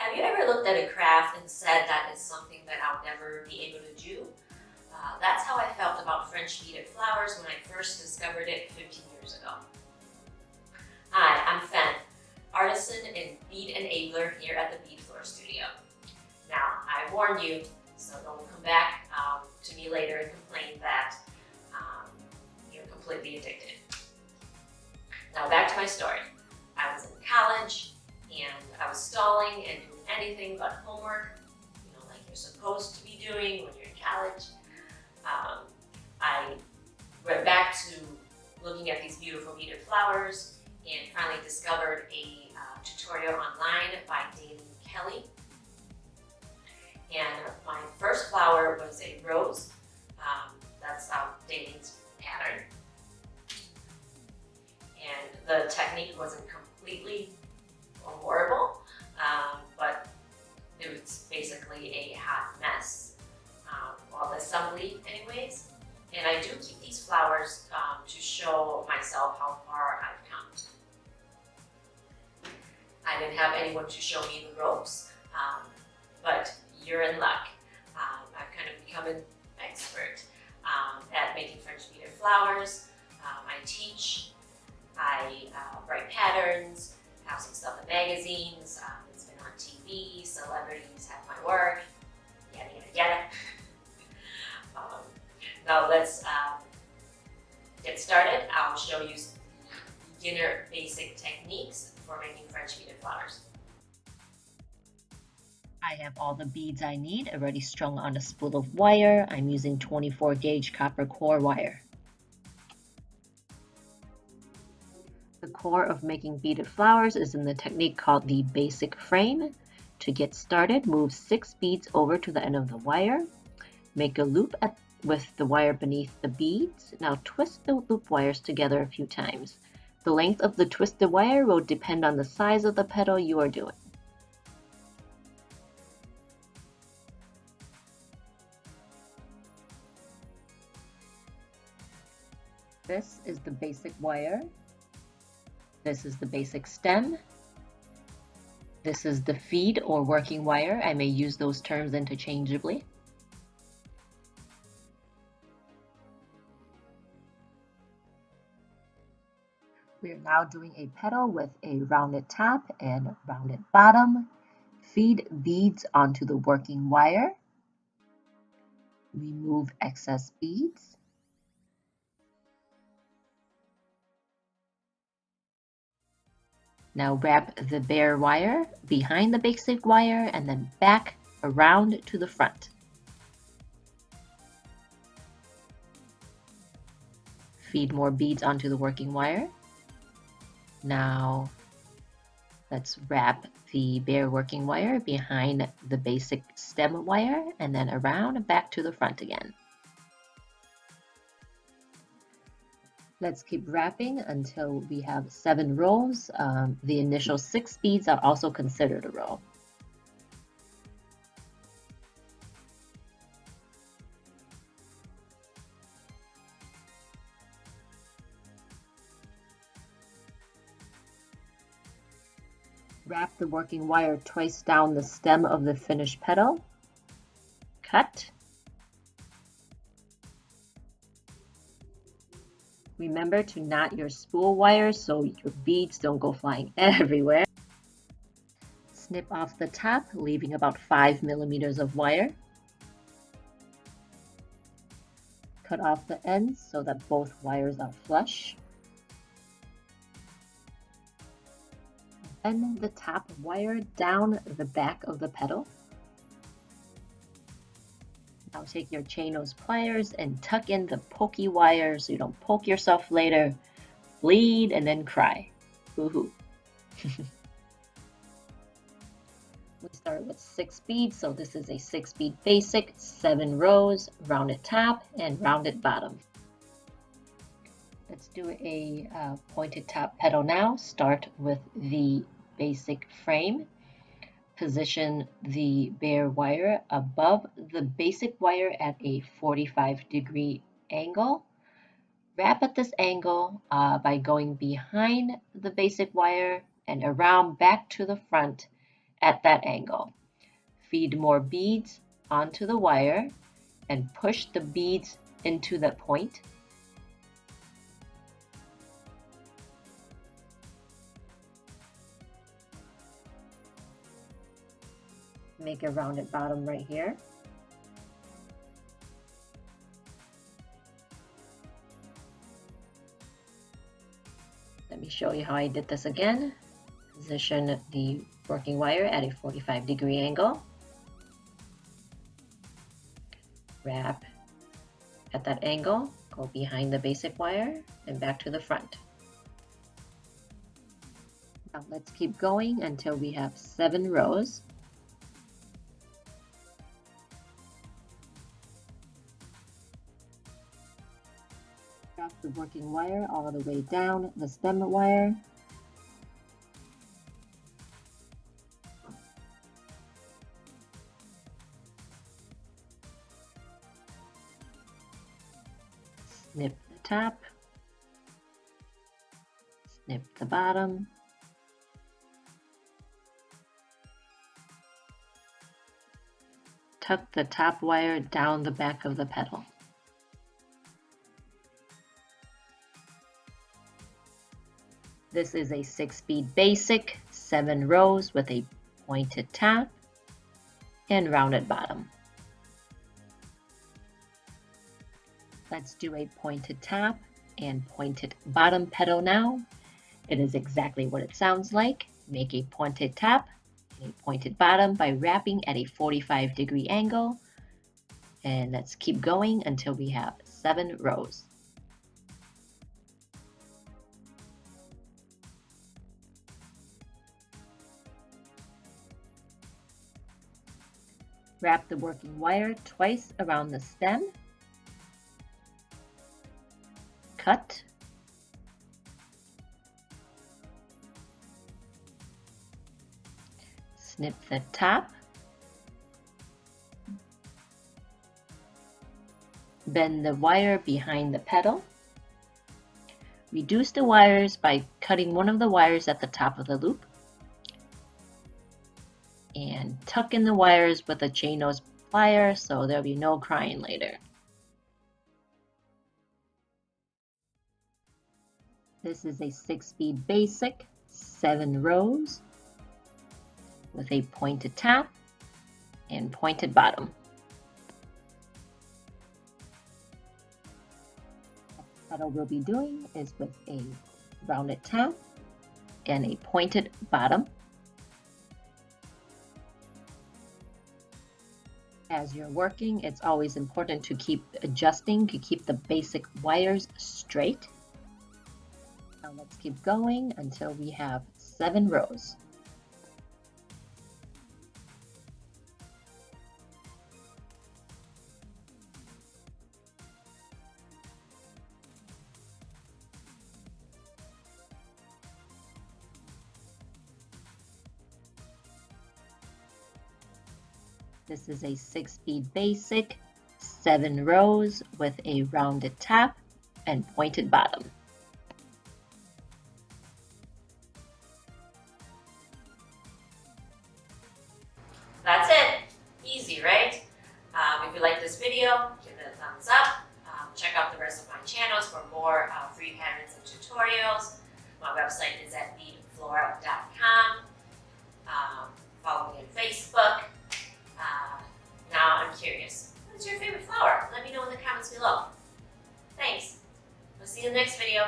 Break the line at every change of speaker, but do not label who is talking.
Have you ever looked at a craft and said that is something that I'll never be able to do? That's how I felt about French beaded flowers when I first discovered it 15 years ago. Hi, I'm Fen, artisan and bead enabler here at the Bead Flora studio. Now, I warned you, so don't come back to me later and complain that you're completely addicted. Now back to my story. I was in college and I was stalling and doing anything but homework, like you're supposed to be doing when you're in college. I went back to looking at these beautiful beaded flowers and finally discovered a tutorial online by Kelly. And my first flower was a rose. That's Dating's pattern. And the technique wasn't completely horrible, but it was basically a hot mess. Well, assembly anyways. And I do keep these flowers to show myself how far I've come. I didn't have anyone to show me the ropes, but you're in luck. I've kind of become an expert at making French beaded flowers. I teach, I write patterns, have some stuff in magazines, it's been on TV, celebrities have my work, yada yada yada. Now let's get started. I'll show you beginner basic techniques for making French beaded flowers.
I have all the beads I need already strung on a spool of wire. I'm using 24 gauge copper core wire. The core of making beaded flowers is in the technique called the basic frame. To get started, move 6 beads over to the end of the wire. Make a loop with the wire beneath the beads. Now twist the loop wires together a few times. The length of the twisted wire will depend on the size of the petal you are doing. This is the basic wire. This is the basic stem. This is the feed or working wire. I may use those terms interchangeably. We are now doing a petal with a rounded top and rounded bottom. Feed beads onto the working wire. Remove excess beads. Now wrap the bare wire behind the basic wire and then back around to the front. Feed more beads onto the working wire. Now let's wrap the bare working wire behind the basic stem wire and then around and back to the front again. Let's keep wrapping until we have 7 rows. The initial 6 beads are also considered a row. Wrap the working wire twice down the stem of the finished petal. Cut. Remember to knot your spool wires so your beads don't go flying everywhere. Snip off the top, leaving about 5 millimeters of wire. Cut off the ends so that both wires are flush. Bend the top wire down the back of the petal. Now take your chain nose pliers and tuck in the pokey wire so you don't poke yourself later, bleed, and then cry. Boo-hoo. We start with 6 beads, so this is a 6 bead basic, 7 rows, rounded top, and rounded bottom. Let's do a pointed top petal now. Start with the basic frame. Position the bare wire above the basic wire at a 45-degree angle. Wrap at this angle by going behind the basic wire and around back to the front at that angle. Feed more beads onto the wire and push the beads into the point. Make a rounded bottom right here. Let me show you how I did this again. Position the working wire at a 45-degree angle. Wrap at that angle, go behind the basic wire and back to the front. Now let's keep going until we have 7 rows. Wrap the working wire all the way down the stem wire. Snip the top, snip the bottom, tuck the top wire down the back of the petal. This is a 6-bead basic, 7 rows with a pointed top and rounded bottom. Let's do a pointed top and pointed bottom petal now. It is exactly what it sounds like. Make a pointed top and a pointed bottom by wrapping at a 45-degree angle. And let's keep going until we have 7 rows. Wrap the working wire twice around the stem. Cut. Snip the top. Bend the wire behind the petal. Reduce the wires by cutting one of the wires at the top of the loop. And tuck in the wires with a chain nose plier so there'll be no crying later. This is a 6-bead basic, 7 rows with a pointed top and pointed bottom. What we'll be doing is with a rounded top and a pointed bottom. As you're working, it's always important to keep adjusting to keep the basic wires straight. Now let's keep going until we have 7 rows. This is a 6-bead basic, 7 rows with a rounded top and pointed bottom.
That's it. Easy, right? If you like this video, give it a thumbs up. Check out the rest of my channels for more free patterns and tutorials. My website is at beadflora.com. Follow me on Facebook. Now I'm curious, what's your favorite flower? Let me know in the comments below. Thanks. We'll see you in the next video.